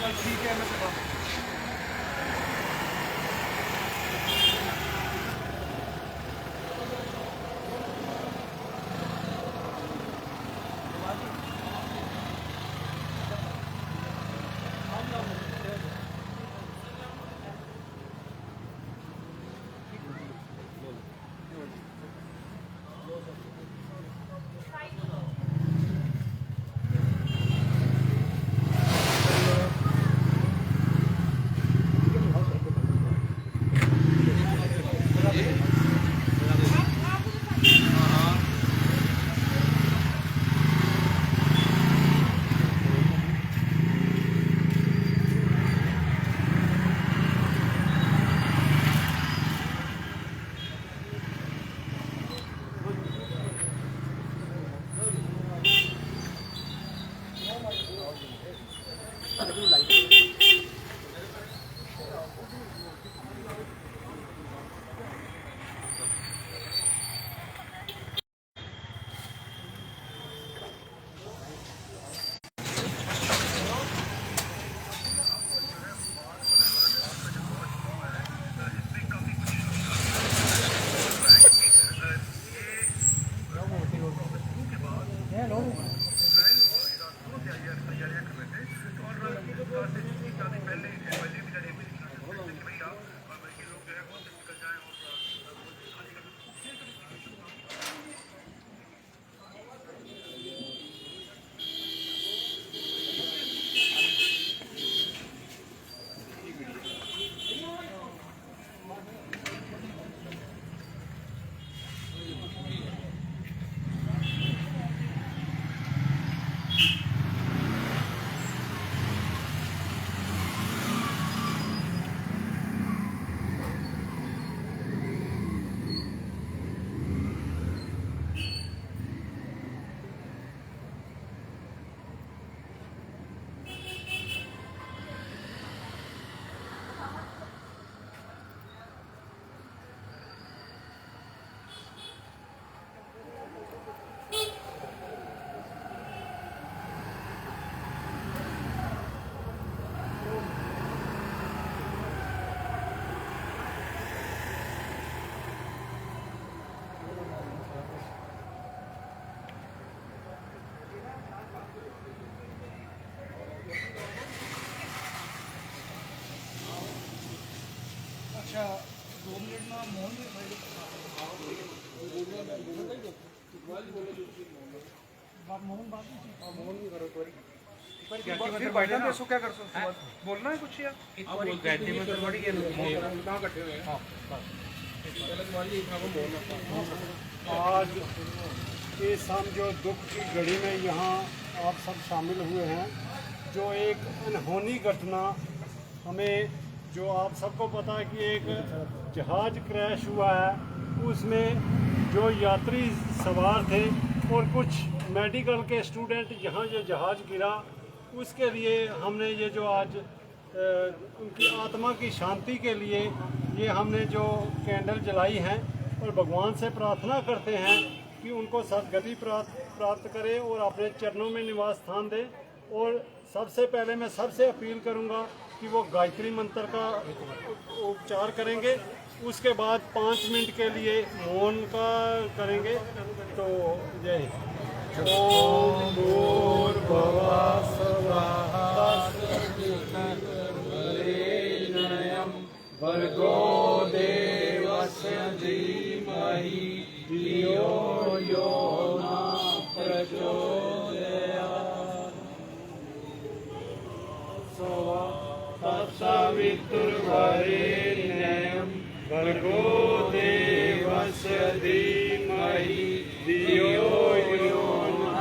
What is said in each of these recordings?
ठीक है मैं अच्छा 2 मिनट में मोहन मोहन भी करो फिर बैठा तो इसको क्या कर सकते बोलना है कुछ यार आज इस हम जो दुख की घड़ी में यहाँ आप सब शामिल हुए हैं, जो एक अनहोनी घटना हमें, जो आप सबको पता है कि एक जहाज़ क्रैश हुआ है, उसमें जो यात्री सवार थे और कुछ मेडिकल के स्टूडेंट, यहाँ जो जहाज़ गिरा उसके लिए हमने ये जो आज उनकी आत्मा की शांति के लिए ये हमने जो कैंडल जलाई हैं और भगवान से प्रार्थना करते हैं कि उनको सद्गति प्राप्त करें और अपने चरणों में निवास स्थान दें। और सबसे पहले मैं सबसे अपील करूंगा कि वो गायत्री मंत्र का उपचार करेंगे, उसके बाद 5 मिनट के लिए मौन का करेंगे। तो जय ओम भूर्भुवः स्वः भर्गो देवस्य धीमहि धियो यो न प्रचोदयात् तत्सवितुर्वरेण्यं भर्गो देवस्य धीमहि धियो यो न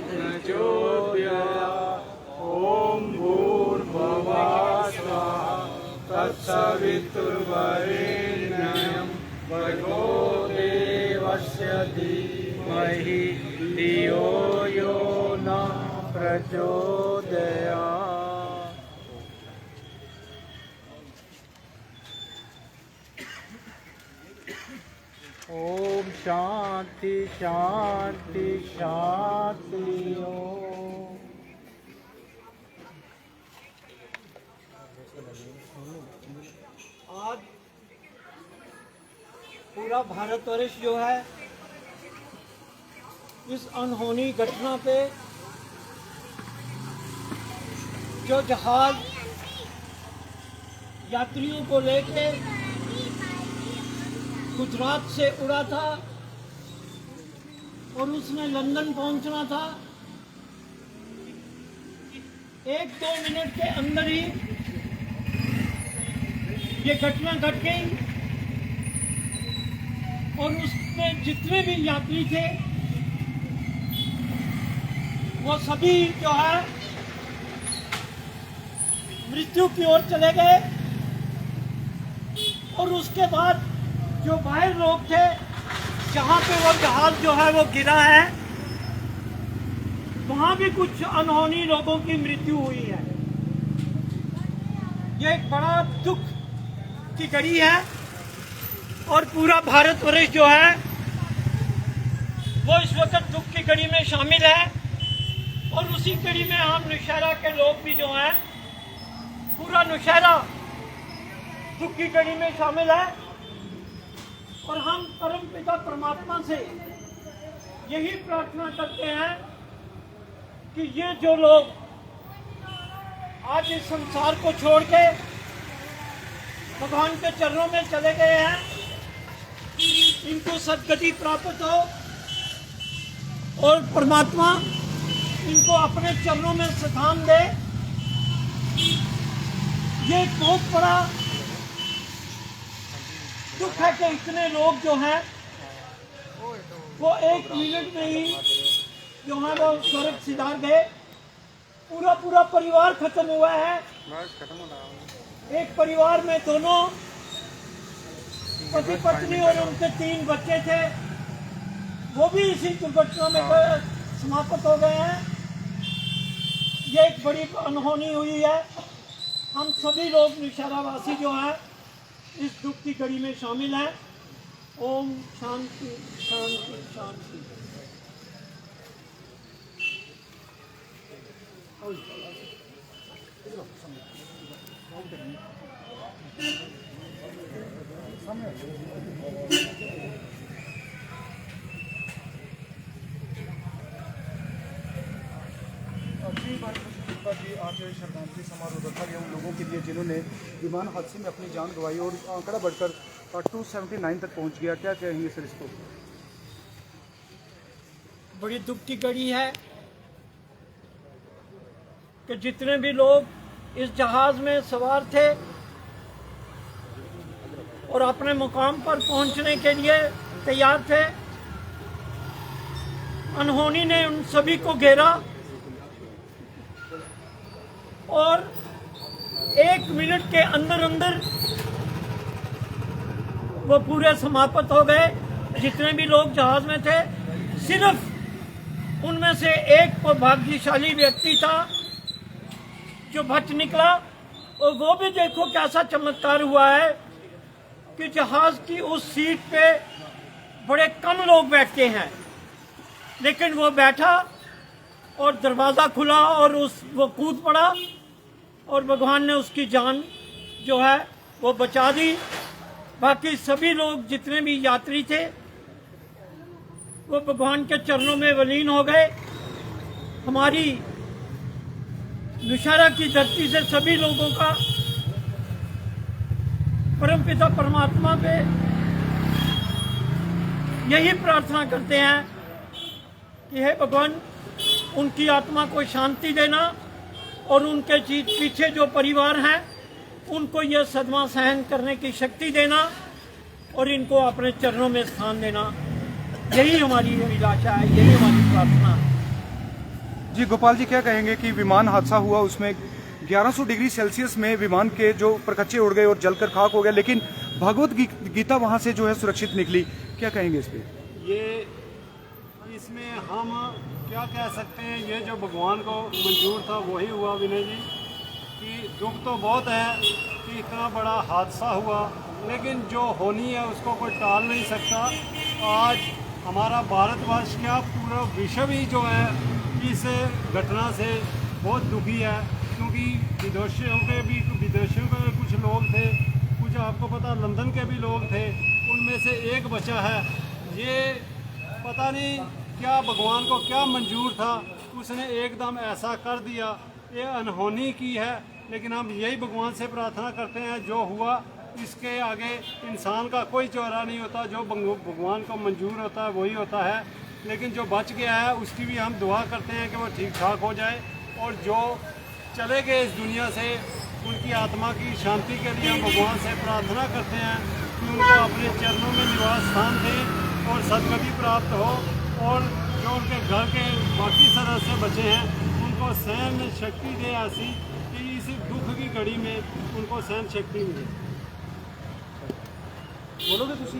प्रचोदयात्। ॐ भूर्भुवः स्वः तत्सवितुर्वरेण्यं भर्गो देवस्य धीमहि धियो यो न प्रचोदयात्। ओम शांति शांति शांति। ओम पूरा भारतवर्ष जो है इस अनहोनी घटना पे जो जहाज यात्रियों को लेके गुजरात से उड़ा था और उसने लंदन पहुंचना था, 1-2 मिनट के अंदर ही ये घटना घट गई और उसमें जितने भी यात्री थे वो सभी जो है मृत्यु की ओर चले गए। और उसके बाद जो बाहर लोग थे जहाँ पे वो जहाज जो है वो गिरा है, वहाँ भी कुछ अनहोनी लोगों की मृत्यु हुई है। ये एक बड़ा दुख की घड़ी है और पूरा भारतवर्ष जो है वो इस वक्त दुख की घड़ी में शामिल है। और उसी कड़ी में हम नौशहरा के लोग भी जो हैं, पूरा नौशहरा दुख की घड़ी में शामिल है। और हम परमपिता परमात्मा से यही प्रार्थना करते हैं कि ये जो लोग आज इस संसार को छोड़ के भगवान के चरणों में चले गए हैं, इनको सद्गति प्राप्त हो और परमात्मा इनको अपने चरणों में स्थान दे। ये एक बहुत बड़ा दुख है कि इतने लोग जो हैं वो 1 मिनट में ही जो है वो स्वर्ग सिधार गए। पूरा परिवार खत्म हुआ है। एक परिवार में दोनों पति पत्नी और उनके 3 बच्चे थे, वो भी इसी दुर्घटना में समाप्त हो गए हैं। ये एक बड़ी अनहोनी हुई है। हम सभी लोग नौशहरा वासी जो हैं इस दुख की घड़ी में शामिल हैं। ओम शांति शांति शांति। जी आज श्रद्धांजलि समारोह रखा गया उन लोगों के लिए जिन्होंने विमान हादसे में अपनी जान गंवाई और आंकड़ा बढ़कर 279 तक पहुंच गया। क्या कहेंगे सर इसको? बड़ी दुख की घड़ी है कि जितने भी लोग इस जहाज में सवार थे और अपने मुकाम पर पहुंचने के लिए तैयार थे, अनहोनी ने उन सभी को घेरा और 1 मिनट के अंदर वो पूरे समाप्त हो गए। जितने भी लोग जहाज में थे, सिर्फ उनमें से एक को भाग्यशाली व्यक्ति था जो बच निकला। और वो भी देखो कैसा चमत्कार हुआ है कि जहाज की उस सीट पे बड़े कम लोग बैठते हैं, लेकिन वो बैठा और दरवाज़ा खुला और वो कूद पड़ा और भगवान ने उसकी जान जो है वो बचा दी। बाकी सभी लोग जितने भी यात्री थे वो भगवान के चरणों में विलीन हो गए। हमारी नौशहरा की धरती से सभी लोगों का परमपिता परमात्मा पे यही प्रार्थना करते हैं कि हे भगवान, उनकी आत्मा को शांति देना और उनके पीछे जो परिवार हैं उनको यह सदमा सहन करने की शक्ति देना और इनको अपने चरणों में स्थान देना। यही हमारी अभिलाषा है, यही हमारी प्रार्थना है। जी गोपाल जी, क्या कहेंगे कि विमान हादसा हुआ, उसमें 1100 डिग्री सेल्सियस में विमान के जो परखच्चे उड़ गए और जलकर खाक हो गया, लेकिन भगवत गीता वहाँ से जो है सुरक्षित निकली। क्या कहेंगे इस पर? इसमें हम क्या कह सकते हैं, ये जो भगवान को मंजूर था वही हुआ विनय जी। कि दुख तो बहुत है कि इतना बड़ा हादसा हुआ, लेकिन जो होनी है उसको कोई टाल नहीं सकता। आज हमारा भारतवर्ष क्या पूरा विश्व ही जो है इस घटना से बहुत दुखी है, क्योंकि विदेशियों के कुछ लोग थे, कुछ आपको पता लंदन के भी लोग थे, उनमें में से एक बचा है। ये पता नहीं क्या भगवान को क्या मंजूर था, उसने एकदम ऐसा कर दिया। ये अनहोनी की है, लेकिन हम यही भगवान से प्रार्थना करते हैं जो हुआ इसके आगे इंसान का कोई चौरा नहीं होता। जो भगवान को मंजूर होता है वही होता है। लेकिन जो बच गया है उसकी भी हम दुआ करते हैं कि वो ठीक ठाक हो जाए, और जो चले गए इस दुनिया से उनकी आत्मा की शांति के लिए हम भगवान से प्रार्थना करते हैं कि उनको अपने चरणों में निवास स्थान दें और सदगति प्राप्त हो, और जो उनके घर के बाकी सदस्य बचे हैं उनको सहन शक्ति दे ऐसी कि इस दुख की घड़ी में उनको सहन शक्ति मिले। बोलोगे तुसी